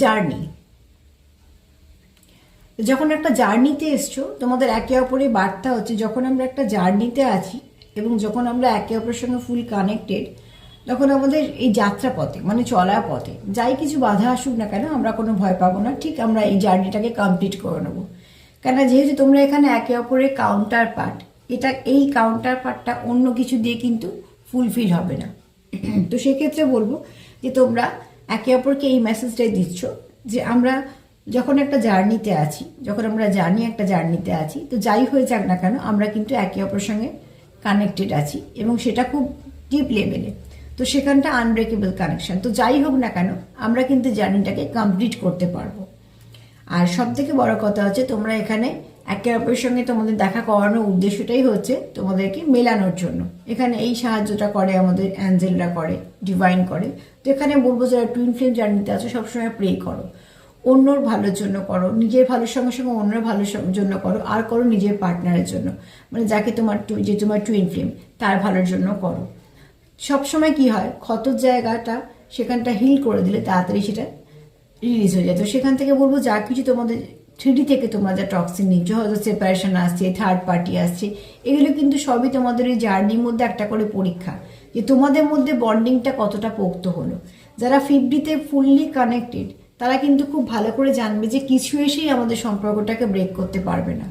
জার্নি। যখন একটা জার্নিতে এসছো, তোমাদের একে অপরের বার্তা হচ্ছে যখন আমরা একটা জার্নিতে আছি এবং যখন আমরা একে অপরের সঙ্গে ফুল কানেক্টেড, তখন আমাদের এই যাত্রা পথে মানে চলা পথে যাই কিছু বাধা আসুক না কেন আমরা কোনো ভয় পাবো না, ঠিক আমরা এই জার্নিটাকে কমপ্লিট করে নেবো। কেন, যেহেতু তোমরা এখানে একে অপরের কাউন্টার পার্ট, এটা এই কাউন্টার পার্টটা অন্য কিছু দিয়ে কিন্তু ফুলফিল হবে না। তো সেক্ষেত্রে বলবো যে তোমরা একে অপরকে এই মেসেজটাই দিচ্ছ যে আমরা যখন একটা জার্নিতে আছি, যখন আমরা জানি একটা জার্নিতে আছি, তো যাই হয়ে যাক না কেন আমরা কিন্তু একে অপরের সঙ্গে কানেক্টেড আছি এবং সেটা খুব ডিপ লেভেলে। তো সেখানটা আনব্রেকেবল কানেকশন। তো যাই হোক না কেন আমরা কিন্তু জার্নিটাকে কমপ্লিট করতে পারবো। আর সব থেকে বড় কথা হচ্ছে তোমরা এখানে একে অপরের সঙ্গে তোমাদের দেখা করানোর উদ্দেশ্যটাই হচ্ছে তোমাদেরকে মেলানোর জন্য। এখানে এই সাহায্যটা করে আমাদের অ্যাঞ্জেলরা, করে ডিভাইন করে। তো এখানে বলবো যারা টুইন ফ্লেম জার্নিতে আছো সবসময় প্রে করো, অন্যর ভালোর জন্য করো, নিজের ভালোর সঙ্গে সঙ্গে অন্যের ভালোর জন্য করো, আর করো নিজের পার্টনারের জন্য, মানে যাকে তোমার যে তোমার টুইন ফ্লেম তার ভালোর জন্য করো। সবসময় কি হয়, ক্ষতর জায়গাটা সেখানটা হিল করে দিলে তাড়াতাড়ি সেটা রিলিজ হয়ে যায়। তো সেখান থেকে বলবো যা কিছু তোমাদের 3D থেকে তোমরা যা টক্সিন নিচ্ছ, হয়তো সেপারেশন আসছে, থার্ড পার্টি আসছে, এগুলো কিন্তু সবই তোমাদের এই জার্নির মধ্যে একটা করে পরীক্ষা যে তোমাদের মধ্যে বন্ডিংটা কতটা পোক্ত হলো। যারা 50-তে ফুললি কানেক্টেড তারা কিন্তু খুব ভালো করে জানবে যে কিছু এসেই আমাদের সম্পর্কটাকে ব্রেক করতে পারবে না।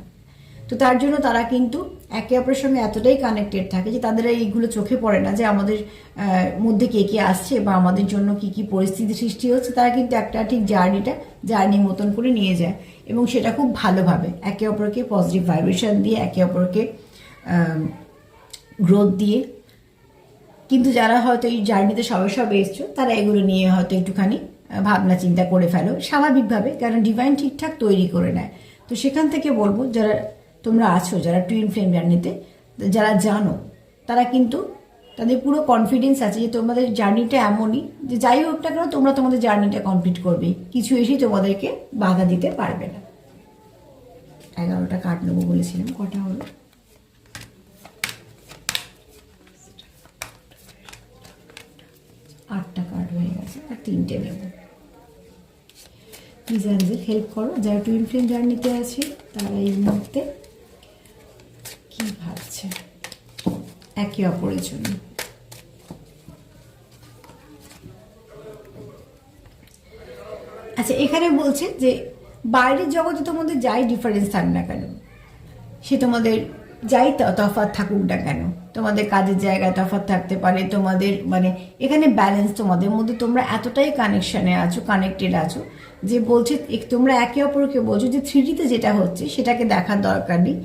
তো তার জন্য তারা কিন্তু একে অপরের সঙ্গে এতটাই কানেক্টেড থাকে যে তাদের এইগুলো চোখে পড়ে না যে আমাদের মধ্যে কে কে আসছে বা আমাদের জন্য কি কি পরিস্থিতি সৃষ্টি হচ্ছে। তারা কিন্তু একটা ঠিক জার্নি মতন করে নিয়ে যায় এবং সেটা খুব ভালোভাবে একে অপরকে পজিটিভ ভাইব্রেশন দিয়ে, একে অপরকে গ্রোথ দিয়ে। কিন্তু যারা হয়তো এই জার্নিতে সবে এসছো তারা এগুলো নিয়ে হয়তো একটুখানি ভাবনা চিন্তা করে ফেলো স্বাভাবিকভাবে, কারণ ডিভাইন ঠিকঠাক তৈরি করে নেয়। তো সেখান থেকে বলবো যারা তোমরা আছো, যারা টুইন ফ্লেম জার্নিতে, যারা জানো তারা কিন্তু তাদের পুরো কনফিডেন্স আছে যে তোমাদের জার্নিটা এমনই যে যাই হোক না কেন তোমরা তোমাদের জার্নিটা কমপ্লিট করবে, কিছু এসেই তোমাদেরকে বাধা দিতে পারবে না। 11টা কার্ড নেবো বলেছিলাম, কটা হলো? 8টা কার্ড হয়ে গেছে, আর 3টে নেব। প্লিজ অ্যাঞ্জেল হেল্প করো, যারা টুইন ফ্লেম জার্নিতে আছে তারা এই মুহূর্তে কি ভাবছে একে অপরের জন্য। আচ্ছা, এখানে বলছে যে বাইরের জগতে তোমাদের যাই ডিফারেন্স থাক না কেন, সে তোমাদের যাই তফাৎ থাকুক না কেন, তোমাদের কাজের জায়গায় তফাৎ থাকতে পারে, তোমাদের মানে এখানে ব্যালেন্স তোমাদের মধ্যে, তোমরা এতটাই কানেকশানে আছো, কানেক্টেড আছো যে বলছে তোমরা একে অপরকে বলছো যে 3Dতে যেটা হচ্ছে সেটাকে দেখার দরকার নেই,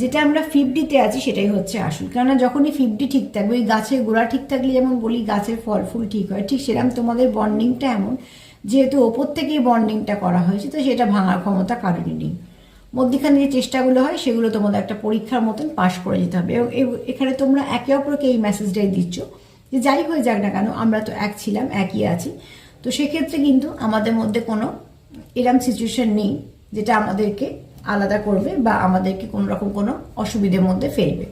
যেটা আমরা 50-তে আছি সেটাই হচ্ছে আসল। কেননা যখনই 50 ঠিক থাকবে, ওই গাছের গোড়া ঠিক থাকলে যেমন বলি গাছের ফল ফুল ঠিক হয়, ঠিক সেরকম তোমাদের বন্ডিংটা এমন, যেহেতু ওপর থেকেই বন্ডিংটা করা হয়েছে তো সেটা ভাঙার ক্ষমতা কারোরই নেই। মধ্যখানে যে চেষ্টাগুলো হয় সেগুলো তোমাদের একটা পরীক্ষার মতন পাশ করে যেতে হবে। এবং এখানে তোমরা একে অপরকে এই মেসেজটাই দিচ্ছ যে যাই হয়ে যাক না কেন আমরা তো এক ছিলাম, একই আছি। তো সেক্ষেত্রে কিন্তু আমাদের মধ্যে কোনো এরম সিচুয়েশন নেই যেটা আমাদেরকে আলাদা করবে বা আমাদেরকে কোনো রকম কোনো অসুবিধের মধ্যে ফেলবে।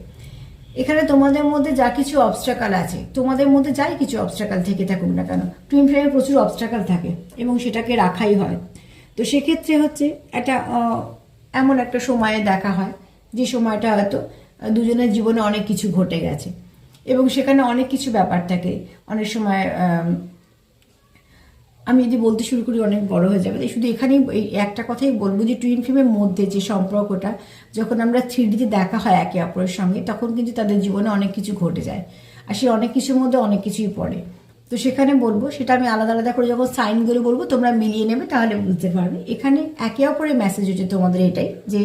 এখানে তোমাদের মধ্যে যা কিছু অবস্ট্রাকাল আছে, তোমাদের মধ্যে যাই কিছু অবস্ট্রাকাল থেকে থাকুক না কেন, টুইন ফ্লেমে প্রচুর অবস্ট্রাকাল থাকে এবং সেটাকে রাখাই হয়। তো সেক্ষেত্রে হচ্ছে একটা এমন একটা সময়ে দেখা হয় যে সময়টা হয়তো দুজনের জীবনে অনেক কিছু ঘটে গেছে এবং সেখানে অনেক কিছু ব্যাপার থাকে। অনেক সময় আমি যদি বলতে শুরু করি অনেক বড় হয়ে যাবে, শুধু এখানেই এই একটা কথাই বলবো যে টুইন ফ্লেমের মধ্যে যে সম্পর্কটা যখন আমরা 3Dতে দেখা হয় একে অপরের সঙ্গে, তখন কিন্তু তাদের জীবনে অনেক কিছু ঘটে যায় আর সেই অনেক কিছুর মধ্যে অনেক কিছুই পড়ে। তো সেখানে বলবো সেটা আমি আলাদা আলাদা করে যখন সাইন করে বলবো তোমরা মিলিয়ে নেবে, তাহলে বুঝতে পারবে। এখানে একে অপরের মেসেজ হচ্ছে তোমাদের এটাই যে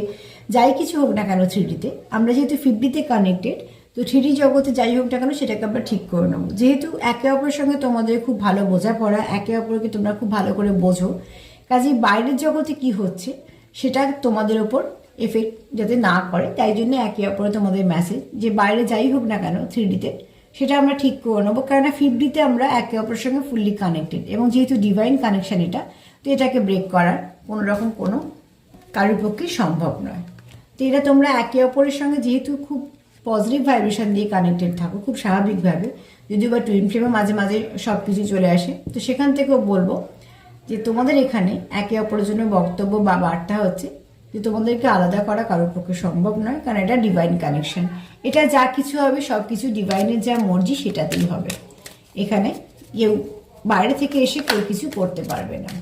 যাই কিছু হোক না কেন থ্রিডিতে, আমরা যেহেতু 50-তে কানেক্টেড, তো 3D জগতে যাই হোক না কেন সেটাকে আমরা ঠিক করে নেবো। যেহেতু একে অপরের সঙ্গে তোমাদের খুব ভালো বোঝাপড়া, একে অপরকে তোমরা খুব ভালো করে বোঝো, কাজেই বাইরের জগতে কি হচ্ছে সেটা তোমাদের ওপর এফেক্ট যাতে না করে, তাই জন্য একে অপরে তোমাদের মেসেজ যে বাইরে যাই হোক না কেন 3Dতে সেটা আমরা ঠিক করে নেবো। কেননা 50-তে আমরা একে অপরের সঙ্গে ফুললি কানেক্টেড, এবং যেহেতু ডিভাইন কানেকশন এটা, তো এটাকে ব্রেক করার কোনো রকম কোনো কারোর পক্ষে সম্ভব নয়। তো এটা তোমরা একে অপরের সঙ্গে যেহেতু খুব পজিটিভ ভাইব্রেশন দিয়ে কানেক্টেড থাকো খুব স্বাভাবিকভাবে, যদিও বা টুইন ফ্লেমে মাঝে মাঝে সব কিছু চলে আসে, তো সেখান থেকেও বলবো যে তোমাদের এখানে একে অপরের জন্য বক্তব্য বা বার্তা হচ্ছে যে তোমাদেরকে আলাদা করা কারোর পক্ষে সম্ভব নয়, কারণ এটা ডিভাইন কানেকশন। এটা যা কিছু হবে সব কিছু ডিভাইনের যা মর্জি সেটাতেই হবে। এখানে কেউ বাইরে থেকে এসে কেউ কিছু করতে পারবে না।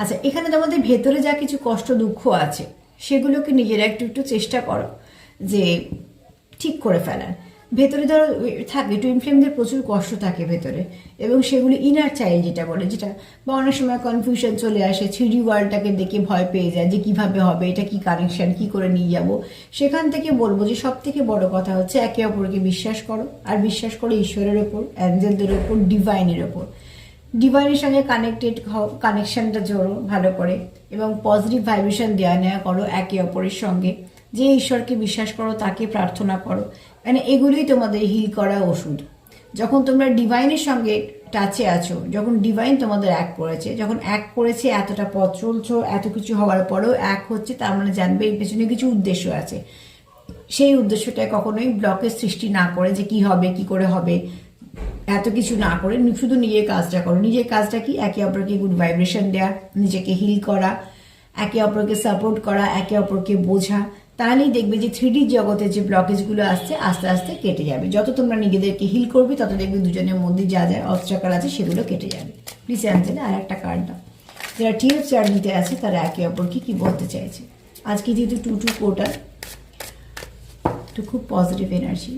আচ্ছা, এখানে তোমাদের ভেতরে যা কিছু কষ্ট দুঃখ আছে সেগুলোকে নিজেরা একটু একটু চেষ্টা করো যে ঠিক করে ফেলার। ভেতরে ধরো থাকে টুইন ফ্লেমদের প্রচুর কষ্ট থাকে ভেতরে, এবং সেগুলি ইনার চাইল্ড যেটা বলে, যেটা বা অনেক সময় কনফিউশন চলে আসে, 3D ওয়ার্ল্ডটাকে দেখে ভয় পেয়ে যায় যে কিভাবে হবে, এটা কি কানেকশন, কি করে নিয়ে যাব। সেখান থেকে বলবো যে সব থেকে বড় কথা হচ্ছে একে অপরকে বিশ্বাস করো, আর বিশ্বাস করো ঈশ্বরের ওপর, অ্যাঞ্জেলদের ওপর, ডিভাইনের ওপর। ডিভাইনের সঙ্গে কানেক্টেড হও, কানেকশনটা জোড়ো ভালো করে, এবং পজিটিভ ভাইব্রেশন দেওয়া নেওয়া করো একে অপরের সঙ্গে। যে ঈশ্বরকে বিশ্বাস করো তাকে প্রার্থনা করো, মানে এগুলোই তোমাদের হিল করা ওষুধ। যখন তোমরা ডিভাইনের সঙ্গে টাচে আছো, যখন ডিভাইন তোমাদের এক করেছে, যখন এক করেছে, এতটা পথ চলছো, এত কিছু হওয়ার পরেও এক হচ্ছে, তার মানে জানবে এর পেছনে কিছু উদ্দেশ্য আছে। সেই উদ্দেশ্যটা কখনোই ব্লকের সৃষ্টি না করে যে কি হবে, কি করে হবে, এত কিছু না করে শুধু নিজের কাজটা করো। নিজের কাজটা কি? একে অপরকে গুড ভাইব্রেশন দেওয়া, নিজেকে হিল করা, একে অপরকে সাপোর্ট করা, একে অপরকে বোঝা। তাহলেই দেখবে যে 3D জগতে যে ব্লকেজগুলো আসছে আস্তে আস্তে কেটে যাবে। যত তোমরা নিজেদেরকে হিল করবে তত দেখবে দুজনের মধ্যে যা যা অবস্ট্রাকল আছে সেগুলো কেটে যাবে। প্লিজ অ্যান্সার আর একটা কার্ড দাও। যারা টিএফ জার্নিতে আছে তারা একে অপরকে কি বলতে চাইছে। আজকে যেহেতু 2-2 পোর্টাল, তো খুব পজিটিভ এনার্জি।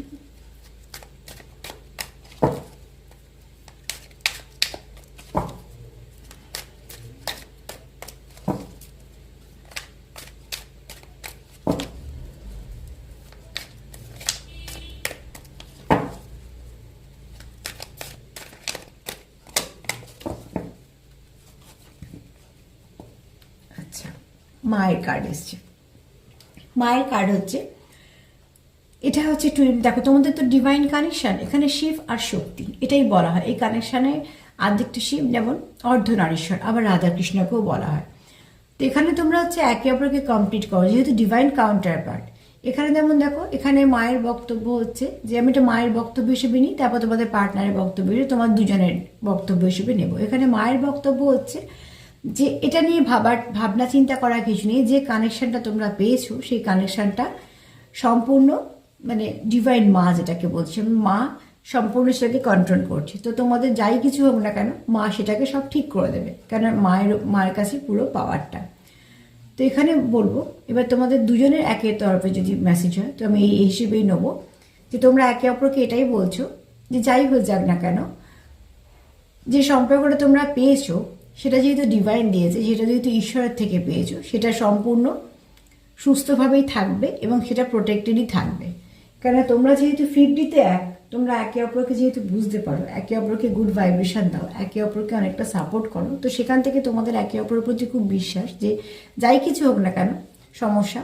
মায়ের কার্ড এসছে। মায়ের কার্ড হচ্ছে, এটা হচ্ছে টুইন। দেখো তোমাদের তো ডিভাইন কানেকশন, এখানে শিব আর শক্তি এটাই বলা হয়। এই কানেকশানে আর্ধেকটা শিব যেমন অর্ধনারীশ্বর, আবার রাধাকৃষ্ণকেও বলা হয়। তো এখানে তোমরা হচ্ছে একে অপরকে কমপ্লিট করো, যেহেতু ডিভাইন কাউন্টার পার্ট। এখানে যেমন দেখো, এখানে মায়ের বক্তব্য হচ্ছে যে আমি এটা মায়ের বক্তব্য হিসেবে নিই, তারপর তোমাদের পার্টনারের বক্তব্য হিসেবে, তোমার দুজনের বক্তব্য হিসেবে নেব। এখানে মায়ের বক্তব্য হচ্ছে যে এটা নিয়ে ভাবনা চিন্তা করার কিছু নেই। যে কানেকশনটা তোমরা পেয়েছো সেই কানেকশনটা সম্পূর্ণ মানে ডিভাইন মা যেটাকে বলছে, মা সম্পূর্ণ সেটাকে কন্ট্রোল করছে। তো তোমাদের যাই কিছু হোক না কেন মা সেটাকে সব ঠিক করে দেবে, কেন মায়ের কাছে পুরো পাওয়ারটা। তো এখানে বলবো এবার তোমাদের দুজনের একের তরফে যদি মেসেজ হয়, তো আমি এই হিসেবেই নেবো যে তোমরা একে অপরকে এটাই বলছো যে যাই হয়ে যাক না কেন, যে সম্পর্কটা তোমরা পেয়েছো সেটা যেহেতু ডিভাইন দিয়েছে, সেটা যেহেতু ঈশ্বরের থেকে পেয়েছো, সেটা সম্পূর্ণ সুস্থভাবেই থাকবে এবং সেটা প্রোটেক্টেডই থাকবে। কেন তোমরা যেহেতু 50-তে এক, তোমরা একে অপরকে যেহেতু বুঝতে পারো, একে অপরকে গুড ভাইব্রেশন দাও, একে অপরকে অনেকটা সাপোর্ট করো, তো সেখান থেকে তোমাদের একে অপরের প্রতি খুব বিশ্বাস যে যাই কিছু হোক না কেন সমস্যা,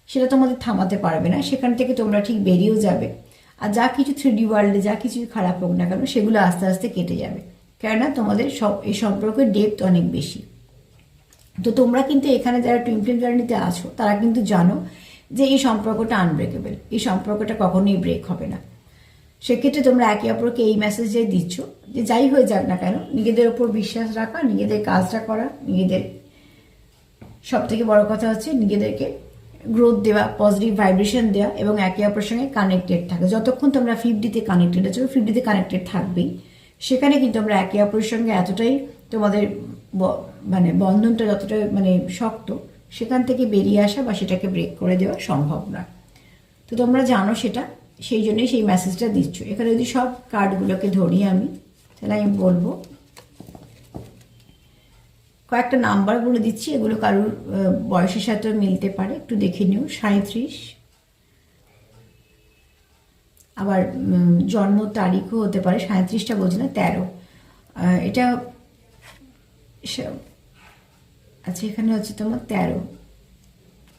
সেটা তোমাদের থামাতে পারবে না। সেখান থেকে তোমরা ঠিক বেরিয়েও যাবে। আর যা কিছু 3D ওয়ার্ল্ডে যা কিছু খারাপ হোক না কেন সেগুলো আস্তে আস্তে কেটে যাবে, কেননা তোমাদের এই সম্পর্কের ডেপথ অনেক বেশি। তো তোমরা কিন্তু এখানে যারা টুইন ফ্লেম জার্নিতে আছো তারা কিন্তু জানো যে এই সম্পর্কটা আনব্রেকেবল, এই সম্পর্কটা কখনোই ব্রেক হবে না। সেক্ষেত্রে তোমরা একে অপরকে এই মেসেজটাই দিচ্ছ যে যাই হয়ে যাক না কেন নিজেদের ওপর বিশ্বাস রাখা, নিজেদের কাজটা করা, নিজেদের সব থেকে বড় কথা হচ্ছে নিজেদেরকে গ্রোথ দেওয়া, পজিটিভ ভাইব্রেশন দেওয়া, এবং একে অপরের সঙ্গে কানেক্টেড থাকা। যতক্ষণ তোমরা 50-তে কানেক্টেড আছো, 50-তে কানেক্টেড থাকবেই। সেখানে কিন্তু আমরা একে অপরের সঙ্গে এতটাই তোমাদের মানে বন্ধনটা যতটা মানে শক্ত, সেখান থেকে বেরিয়ে আসা বা সেটাকে ব্রেক করে দেওয়া সম্ভব নয়। তো তোমরা জানো সেটা, সেই জন্যই সেই মেসেজটা দিচ্ছ। এখানে যদি সব কার্ডগুলোকে ধরি আমি, তাহলে আমি বলবো, কয়েকটা নাম্বার বলে দিচ্ছি, এগুলো কারোর বয়সের সাথে মিলতে পারে, একটু দেখে নিও। 37, আবার জন্ম তারিখও হতে পারে, 37টা বলছি না, 13, এটা আচ্ছা এখানে হচ্ছে তোমার 13,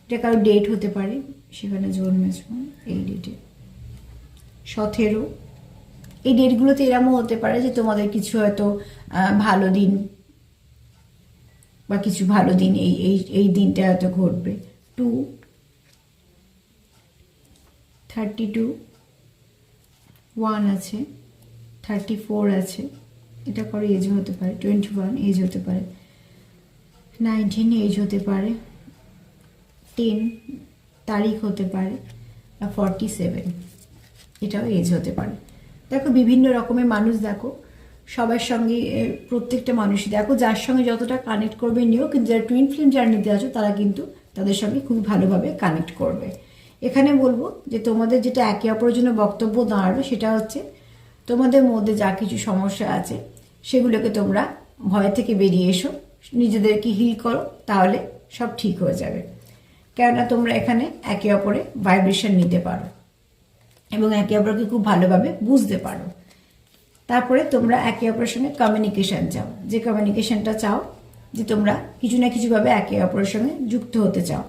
এটা কারো ডেট হতে পারে, সেখানে জন্মেছ এই ডেটে। 17, এই ডেটগুলোতে এরমও হতে পারে যে তোমাদের কিছু হয়তো ভালো দিন বা কিছু ভালো দিন এই এই এই দিনটা হয়তো ঘটবে। 2, 32, 1 আছে, 34 আছে, এটা কারো এজ হতে পারে, 21 এজ হতে পারে, 19 এজ হতে পারে, 10 তারিখ হতে পারে, আর 47 এটাও এজ হতে পারে। দেখো বিভিন্ন রকমের মানুষ, দেখো সবার সঙ্গে, প্রত্যেকটা মানুষই দেখো যার সঙ্গে যতটা কানেক্ট করবে নিও, কিন্তু যারা টুইন ফ্লেম জার্নিতে আছো তারা কিন্তু তাদের সঙ্গে খুব ভালোভাবে কানেক্ট করবে। এখানে বলবো যে তোমাদের যেটা একে অপরের জন্য বক্তব্য দাঁড়াবে সেটা হচ্ছে তোমাদের মধ্যে যা কিছু সমস্যা আছে সেগুলোকে তোমরা ভয় থেকে বেরিয়ে এসো, নিজেদেরকে হিল করো, তাহলে সব ঠিক হয়ে যাবে। কেননা তোমরা এখানে একে অপরে ভাইব্রেশন নিতে পারো এবং একে অপরকে খুব ভালোভাবে বুঝতে পারো। তারপরে তোমরা একে অপরের সঙ্গে কমিউনিকেশন চাও, যে কমিউনিকেশনটা চাও যে তোমরা কিছু না কিছুভাবে একে অপরের সঙ্গে যুক্ত হতে চাও।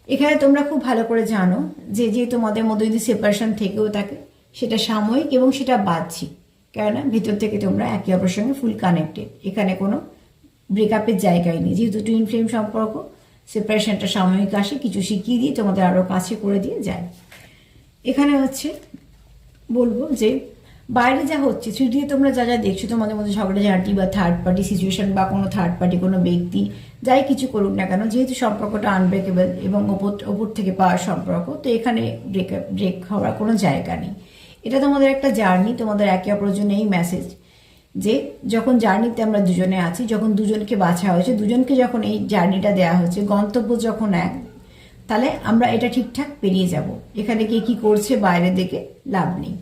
এখানে তোমরা খুব ভালো করে জানো যে তোমাদের মধ্যে যদি সেপারেশন থেকেও থাকে সেটা সাময়িক এবং সেটা বাহ্যিক, কেননা ভিতর থেকে তোমরা একে অপরের সঙ্গে ফুল কানেক্টেড। এখানে কোনো ব্রেকআপের জায়গায় নেই, যেহেতু টুইন ফ্লেম সম্পর্ক, সেপারেশনটা সাময়িক আসে, কিছু শিখিয়ে দিয়ে তোমাদের আরও কাছে করে দিয়ে যায়। এখানে হচ্ছে বলবো যে বাইরে যা হচ্ছে থ্রিডিতে তোমরা যা যা দেখছো, তোমাদের মধ্যে ঝগড়াঝাঁটি বা থার্ড পার্টি সিচুয়েশন বা কোনো থার্ড পার্টি কোনো ব্যক্তি যাই কিছু করুক না কেন, যেহেতু সম্পর্কটা আনব্রেকেবল এবং ওপর থেকে পাওয়ার সম্পর্ক, তো এখানে ব্রেক হওয়ার কোনো জায়গা নেই। এটা তোমাদের একটা জার্নি, তোমাদের একে অপরের জন্য এই মেসেজ যে যখন জার্নিতে আমরা দুজনে আছি, যখন দুজনকে বাছা হয়েছে, দুজনকে যখন এই জার্নিটা দেওয়া হয়েছে, গন্তব্য যখন এক, তাহলে আমরা এটা ঠিকঠাক পেরিয়ে যাব। এখানে কে কী করছে বাইরে দেখে লাভ নেই।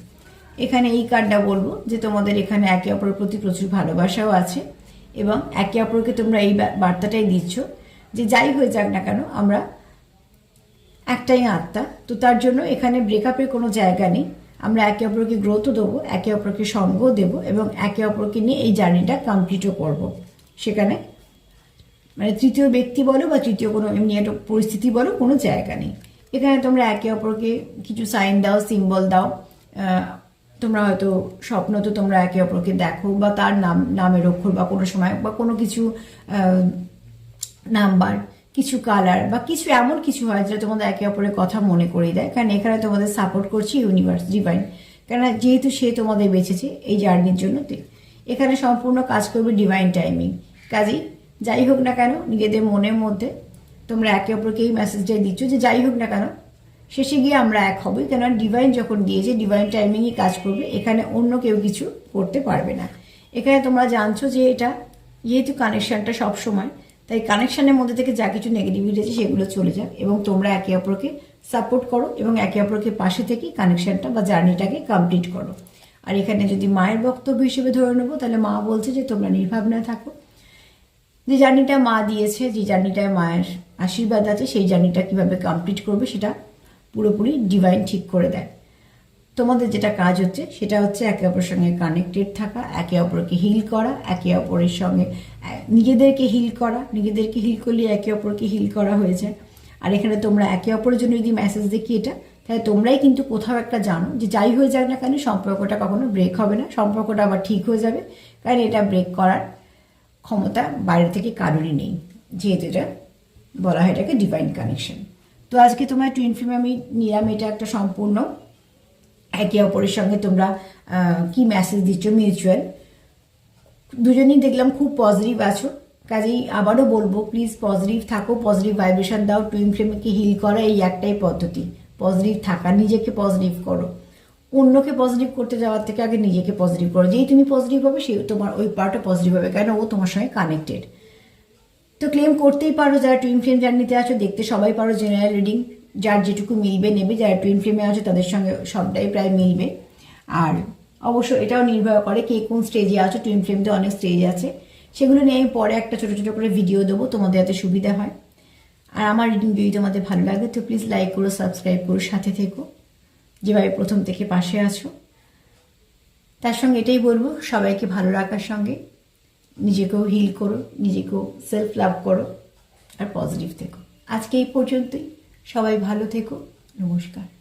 এখানে এই কার্ডটা বলবো যে তোমাদের এখানে একে অপরের প্রতি প্রচুর ভালোবাসাও আছে এবং একে অপরকে তোমরা এই বার্তাটাই দিচ্ছ যে যাই হয়ে যাক না কেন আমরা একটাই আত্মা, তো তার জন্য এখানে ব্রেকআপের কোনো জায়গা নেই। আমরা একে অপরকে গ্রোথও দেবো, একে অপরকে সঙ্গ দেবো এবং একে অপরকে নিয়ে এই জার্নিটা কমপ্লিটও করব। সেখানে মানে তৃতীয় ব্যক্তি বলো বা তৃতীয় কোনো এমনি একটা পরিস্থিতি বলো, কোনো জায়গা নেই। এখানে তোমরা একে অপরকে কিছু সাইন দাও, সিম্বল দাও, তোমরা হয়তো স্বপ্ন তো তোমরা একে অপরকে দেখো বা তার নামের অক্ষর বা কোনো সময় বা কোনো কিছু নাম্বার, কিছু কালার বা কিছু এমন কিছু হয় যেটা তোমাদের একে অপরের কথা মনে করিয়ে দেয়। কারণ এখানে তোমাদের সাপোর্ট করছে ইউনিভার্স, ডিভাইন, কেন যেহেতু সে তোমাদের বেঁচেছে এই জার্নির জন্য। এখানে সম্পূর্ণ কাজ করবে ডিভাইন টাইমিং। কাজেই যাই হোক না কেন নিজেদের মনের মধ্যে তোমরা একে অপরকে এই মেসেজটাই দিচ্ছ যে যাই হোক না কেন শেষে গিয়ে আমরা এক হবই, কেন ডিভাইন যখন দিয়েছে ডিভাইন টাইমিংই কাজ করবে, এখানে অন্য কেউ কিছু করতে পারবে না। এখানে তোমরা জানছো যে এটা যেহেতু কানেকশনটা সবসময়, তাই কানেকশনের মধ্যে থেকে যা কিছু নেগেটিভিটি আছে সেগুলো চলে যায় এবং তোমরা একে অপরকে সাপোর্ট করো এবং একে অপরকে পাশে থেকে কানেকশনটা বা জার্নিটাকে কমপ্লিট করো। আর এখানে যদি মায়ের বক্তব্য হিসেবে ধরে নেবো, তাহলে মা বলছে যে তোমরা নির্ভাবনায় থাকো, যে জার্নিটা মা দিয়েছে, যে জার্নিটায় মায়ের আশীর্বাদ আছে, সেই জার্নিটা কীভাবে কমপ্লিট করবে সেটা পুরোপুরি ডিভাইন ঠিক করে দেয়। তোমাদের যেটা কাজ হচ্ছে সেটা হচ্ছে একে অপরের সঙ্গে কানেক্টেড থাকা, একে অপরকে হিল করা, একে অপরের সঙ্গে নিজেদেরকে হিল করা, নিজেদেরকে হিল করলে একে অপরকে হিল করা হয়ে যায়। আর এখানে তোমরা একে অপরের জন্য যদি মেসেজ দেখি এটা, তাহলে তোমরাই কিন্তু কোথাও একটা জানো যে যাই হয়ে যাক না কেন সম্পর্কটা কখনো ব্রেক হবে না, সম্পর্কটা আবার ঠিক হয়ে যাবে, কারণ এটা ব্রেক করার ক্ষমতা বাইরে থেকে কারোরই নেই, যেহেতু এটা বলা হয় এটাকে ডিভাইন কানেকশন। তো আজকে তোমার টুইন ফ্লেম আমি নিলাম, এটা একটা সম্পূর্ণ একে অপরের সঙ্গে তোমরা কি মেসেজ দিচ্ছ মিউচুয়াল। দুজনেই দেখলাম খুব পজিটিভ আছো, কাজেই আবারও বলবো প্লিজ পজিটিভ থাকো, পজিটিভ ভাইব্রেশন দাও। টুইন ফ্লেমকে হিল করা এই একটাই পদ্ধতি, পজিটিভ থাকা, নিজেকে পজিটিভ করো। অন্যকে পজিটিভ করতে যাওয়ার থেকে আগে নিজেকে পজিটিভ করো, যেই তুমি পজিটিভ হবে সে তোমার ওই পার্টটা পজিটিভ হবে, কেন ও তোমার সঙ্গে কানেক্টেড। তো ক্লেম করতেই পারো যারা টুইন ফ্লেম জার্নিতে আছো, দেখতে সবাই পারো জেনারেল রিডিং, যার যেটুকু মিলবে নেবে, যারা টুইন ফ্লেমে আছে তাদের সঙ্গে সবটাই প্রায় মিলবে। আর অবশ্য এটাও নির্ভর করে কে কোন স্টেজে আছো, টুইন ফ্লেম তো অনেক স্টেজ আছে, সেগুলো নিয়ে আমি পরে একটা ছোটো ছোটো করে ভিডিও দেবো, তোমাদের যাতে সুবিধা হয়। আর আমার রিডিং যদি তোমাদের ভালো লাগে তো প্লিজ লাইক করো, সাবস্ক্রাইব করো, সাথে থেকো, যেভাবে প্রথম থেকে পাশে আছো। তার সঙ্গে এটাই বলবো, সবাইকে ভালো রাখার সঙ্গে নিজেকেও হিল করো, নিজেকেও সেলফ লাভ করো, আর পজিটিভ থেকো। আজকে এই পর্যন্তই, সবাই ভালো থেকো, নমস্কার।